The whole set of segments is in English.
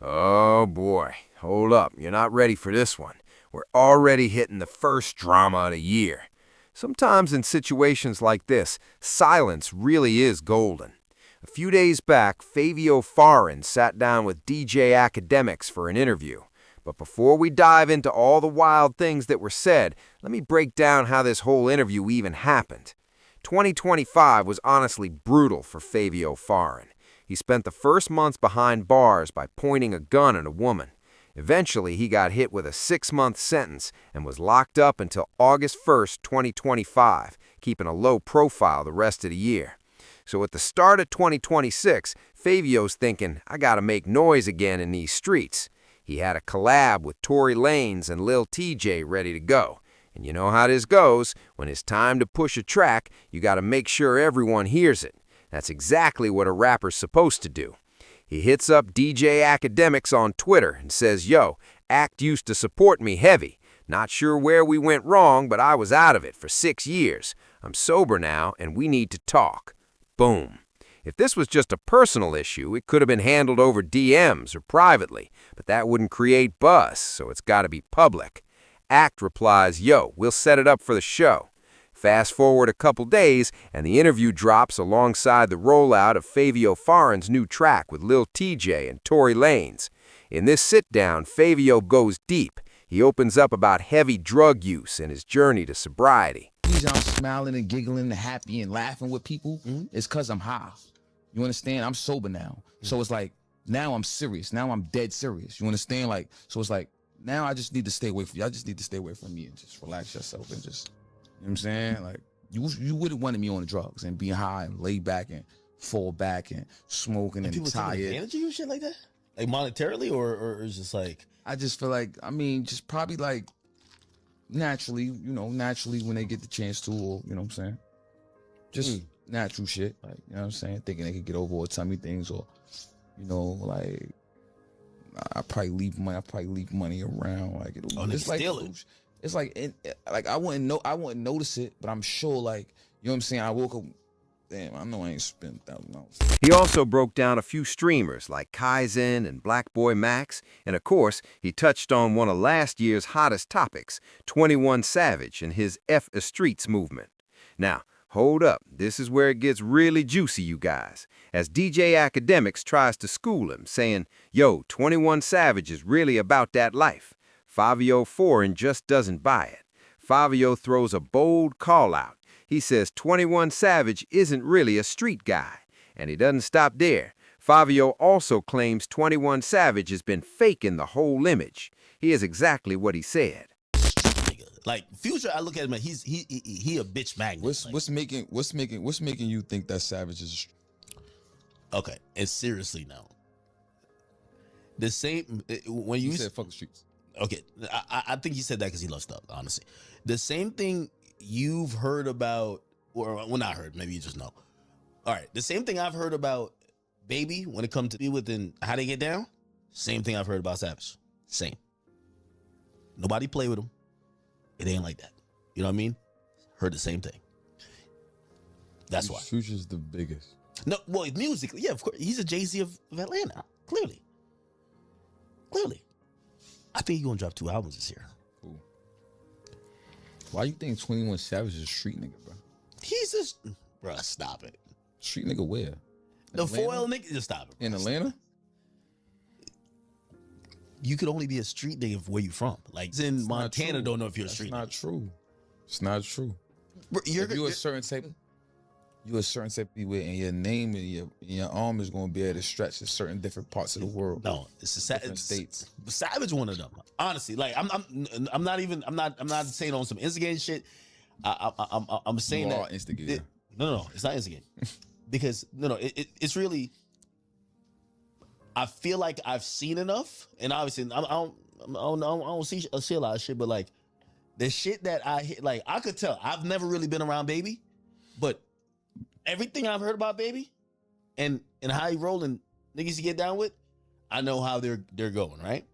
Oh boy, hold up, you're not ready for this one. We're already hitting the first drama of the year. Sometimes in situations like this, silence really is golden. A few days back, Fivio sat down with DJ Academics for an interview. But before we dive into all the wild things that were said, let me break down how this whole interview even happened. 2025 was honestly brutal for Fivio. He spent the first months behind bars by pointing a gun at a woman. Eventually, he got hit with a 6-month sentence and was locked up until August 1st, 2025, keeping a low profile the rest of the year. So at the start of 2026, Fivio's thinking, I gotta make noise again in these streets. He had a collab with Tory Lanez and Lil TJ ready to go. And you know how this goes. When it's time to push a track, you gotta make sure everyone hears it. That's exactly what a rapper's supposed to do. He hits up DJ Academics on Twitter and says, Yo, Act used to support me heavy. Not sure where we went wrong, but I was out of it for 6 years. I'm sober now, and we need to talk. Boom. If this was just a personal issue, it could have been handled over DMs or privately, but that wouldn't create buzz, so it's got to be public. Act replies, Yo, we'll set it up for the show. Fast forward a couple days, and the interview drops alongside the rollout of Fivio Foreign's new track with Lil TJ and Tory Lanez. In this sit-down, Fivio goes deep. He opens up about heavy drug use and his journey to sobriety. The reason I'm smiling and giggling and happy and laughing with people is because I'm high. You understand? I'm sober now. So it's like, now I'm serious. Now I'm dead serious. You understand? Like, so it's like, now I just need to stay away from you. I just need to stay away from me and just relax yourself and just... You know what I'm saying? Like, you wouldn't want me on the drugs and being high and lay back and fall back and smoking and people tired. Taking advantage of you, shit like that, like monetarily, or it's just like. I just feel like, I mean, just probably like naturally, naturally when they get the chance to, or you know what I'm saying, just natural shit, like you know what I'm saying, thinking they could get over or tell me things, or like I probably leave money around, like it's like steal it. It's like I wouldn't notice it, but I'm sure, like, you know what I'm saying, I woke up, damn, I know I ain't spent $1,000. He also broke down a few streamers like Kaizen and Black Boy Max, and of course, he touched on one of last year's hottest topics, 21 Savage and his F the Streets movement. Now, hold up, this is where it gets really juicy, you guys, as DJ Academics tries to school him, saying, Yo, 21 Savage is really about that life. Fivio Foreign just doesn't buy it. Fivio throws a bold call-out. He says 21 Savage isn't really a street guy. And he doesn't stop there. Fivio also claims 21 Savage has been faking the whole image. Here's exactly what he said. Like Future, I look at him like he a bitch magnet. What's making you think that Savage is okay? And seriously now, the same when you said fuck the streets. Okay, I think he said that because he loves stuff, honestly. The same thing you've heard about, or well, not heard, maybe you just know. All right, the same thing I've heard about Baby when it comes to be within how they get down, same thing I've heard about Savage. Same. Nobody play with him. It ain't like that. You know what I mean? Heard the same thing. That's why. Future's the biggest. No, well, musically, yeah, of course. He's a Jay-Z of Atlanta, clearly. I think he's gonna drop 2 albums this year. Cool. Why you think 21 Savage is a street nigga, bro? He's just, bro, stop it. Street nigga where? The Atlanta? Foil nigga, just stop it. Bro. In Atlanta? You could only be a street nigga where you from. Like, it's in Montana, don't know if you're a street nigga. It's not true. It's not true. Bro, you're a certain type of people, and your name and your arm is going to be able to stretch to certain different parts of the world. No, it's different states. Savage one of them. Honestly, like I'm not saying on some instigating shit. I'm saying that instigator. No, it's not instigating because it's really. I feel like I've seen enough, and obviously I don't see a lot of shit, but like the shit that I hit, like I could tell. I've never really been around Baby, but everything I've heard about Baby and how he rolling niggas to get down with, I know how they're going, right?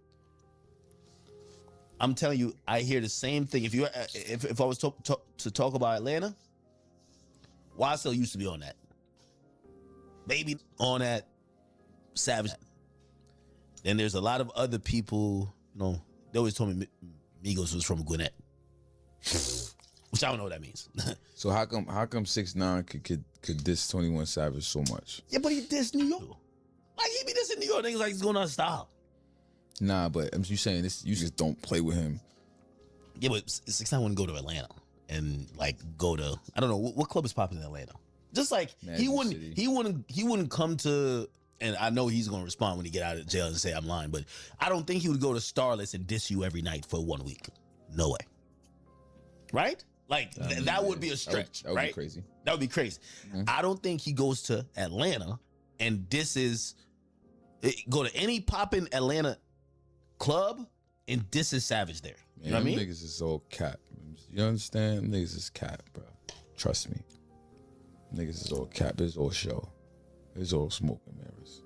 I'm telling you, I hear the same thing. If I was to talk about Atlanta, YSL used to be on that. Baby on that, Savage. And there's a lot of other people, they always told me Migos was from Gwinnett. Which I don't know what that means. So how come 6ix9ine could diss 21 Savage so much? Yeah, but he dissed New York. Like he be dissing New York niggas like he's going on style. Nah, but you saying this, you just don't play with him. Yeah, but 6ix9ine wouldn't go to Atlanta and like go to, I don't know what club is popping in Atlanta. Just like he wouldn't come to, and I know he's gonna respond when he get out of jail and say I'm lying, but I don't think he would go to Starless and diss you every night for 1 week. No way. Right? Like that would be a stretch. That would right? be crazy. That would be crazy. Mm-hmm. I don't think he goes to Atlanta and go to any poppin' Atlanta club and disses Savage there. You know what I mean? Niggas is all cap. You understand? Niggas is cap, bro. Trust me. Niggas is all cap. It's all show. It's all smoke and mirrors.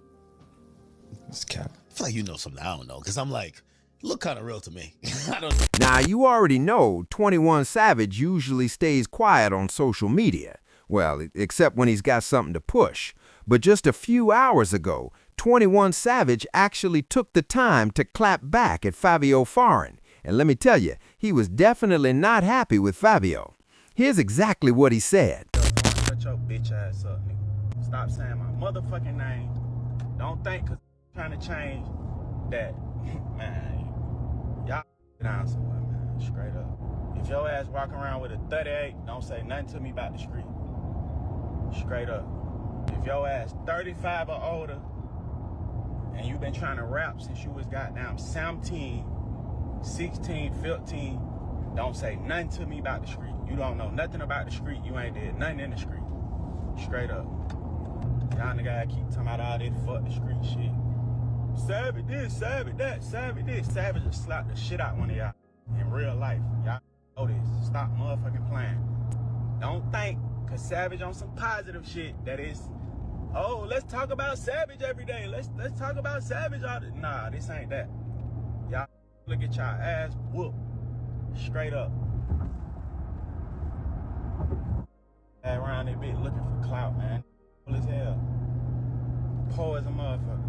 It's cap. I feel like you know something I don't know, because I'm like, look kind of real to me. I don't. Now, you already know 21 Savage usually stays quiet on social media. Well, except when he's got something to push. But just a few hours ago, 21 Savage actually took the time to clap back at Fivio Foreign. And let me tell you, he was definitely not happy with Fivio. Here's exactly what he said. Shut your bitch ass up, nigga. Stop saying my motherfucking name. Don't think cause I'm trying to change that. Man, y'all down somewhere, man. Straight up. If your ass walk around with a 38, don't say nothing to me about the street. Straight up. If your ass 35 or older and you been trying to rap since you was goddamn 17, 16, 15, don't say nothing to me about the street. You don't know nothing about the street. You ain't did nothing in the street. Straight up. Y'all nigga keep talking about all this fuck the street shit. Savage this, savage that, savage this. Savage will slap the shit out one of y'all in real life. Y'all know this. Stop motherfucking playing. Don't think, cause Savage on some positive shit that is, oh, let's talk about Savage every day. Let's talk about Savage all the, nah, this ain't that. Y'all look at y'all ass whoop. Straight up. Around that bitch looking for clout, man. Cool as hell. Poor as a motherfucker.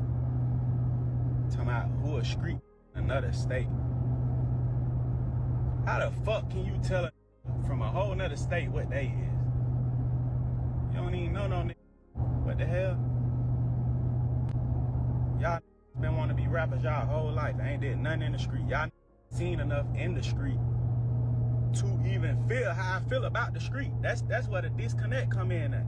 Talking about who a street in another state. How the fuck can you tell from a whole nother state what they is? You don't even know no nigga. What the hell? Y'all been wanting to be rappers y'all whole life. Ain't did nothing in the street. Y'all seen enough in the street to even feel how I feel about the street. That's where the disconnect come in at.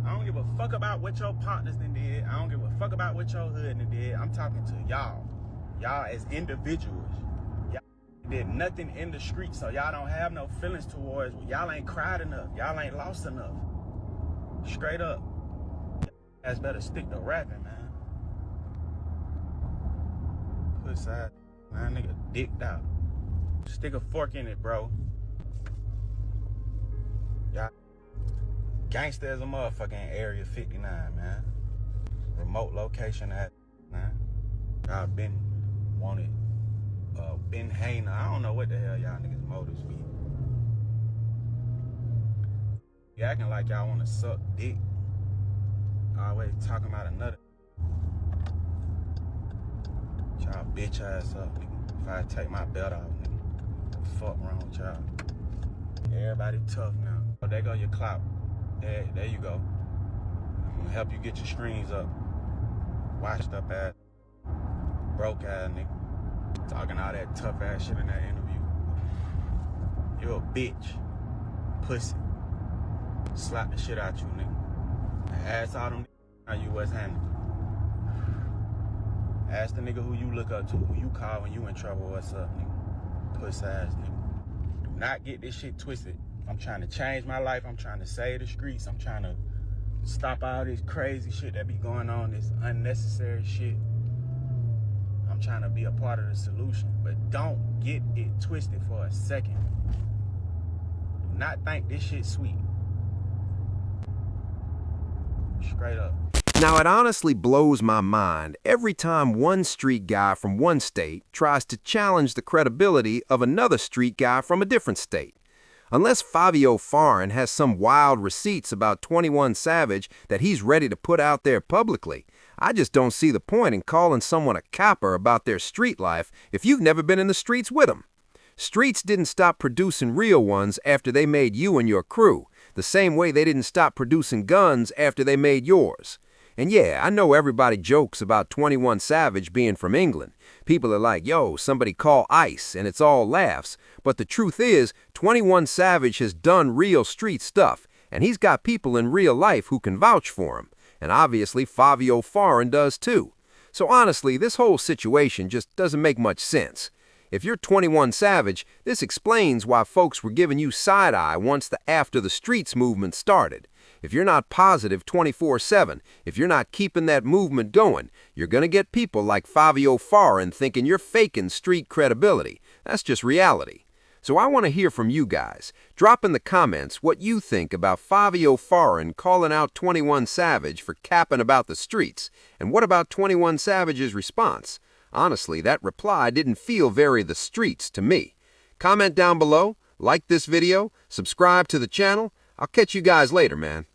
I don't give a fuck about what your partners done did. I don't give a fuck about what your hood done did. I'm talking to y'all. Y'all as individuals. Y'all did nothing in the street, so y'all don't have no feelings towards. Y'all ain't cried enough. Y'all ain't lost enough. Straight up. Y'all better stick to rapping, man. Pussy ass, man, nigga dicked out. Stick a fork in it, bro. Y'all gangsta as a motherfucking Area 59, man. Remote location at, man. Y'all been wanted, been hanging. I don't know what the hell y'all niggas motives be. You acting like y'all want to suck dick. Always talking about another. Y'all bitch ass up, nigga. If I take my belt off, nigga. The fuck wrong with y'all? Everybody tough now. Oh, there go your clout. There you go. I'm gonna help you get your strings up. Washed up ass, broke ass nigga. Talking all that tough ass shit in that interview. You a bitch. Pussy. Slap the shit out you, nigga. Ask all them how you was handling. Ask the nigga who you look up to, who you call when you in trouble, what's up, nigga. Pussy ass nigga. Do not get this shit twisted. I'm trying to change my life. I'm trying to save the streets. I'm trying to stop all this crazy shit that be going on, this unnecessary shit. I'm trying to be a part of the solution, but don't get it twisted for a second. Do not think this shit sweet. Straight up. Now, it honestly blows my mind every time one street guy from one state tries to challenge the credibility of another street guy from a different state. Unless Fivio Foreign has some wild receipts about 21 Savage that he's ready to put out there publicly, I just don't see the point in calling someone a capper about their street life if you've never been in the streets with them. Streets didn't stop producing real ones after they made you and your crew, the same way they didn't stop producing guns after they made yours. And yeah, I know everybody jokes about 21 Savage being from England. People are like, yo, somebody call ICE, and it's all laughs. But the truth is, 21 Savage has done real street stuff, and he's got people in real life who can vouch for him. And obviously, Fivio Foreign does too. So honestly, this whole situation just doesn't make much sense. If you're 21 Savage, this explains why folks were giving you side-eye once the After the Streets movement started. If you're not positive 24/7, if you're not keeping that movement going, you're going to get people like Fivio Foreign thinking you're faking street credibility. That's just reality. So I want to hear from you guys. Drop in the comments what you think about Fivio Foreign calling out 21 Savage for capping about the streets. And what about 21 Savage's response? Honestly, that reply didn't feel very the streets to me. Comment down below, like this video, subscribe to the channel. I'll catch you guys later, man.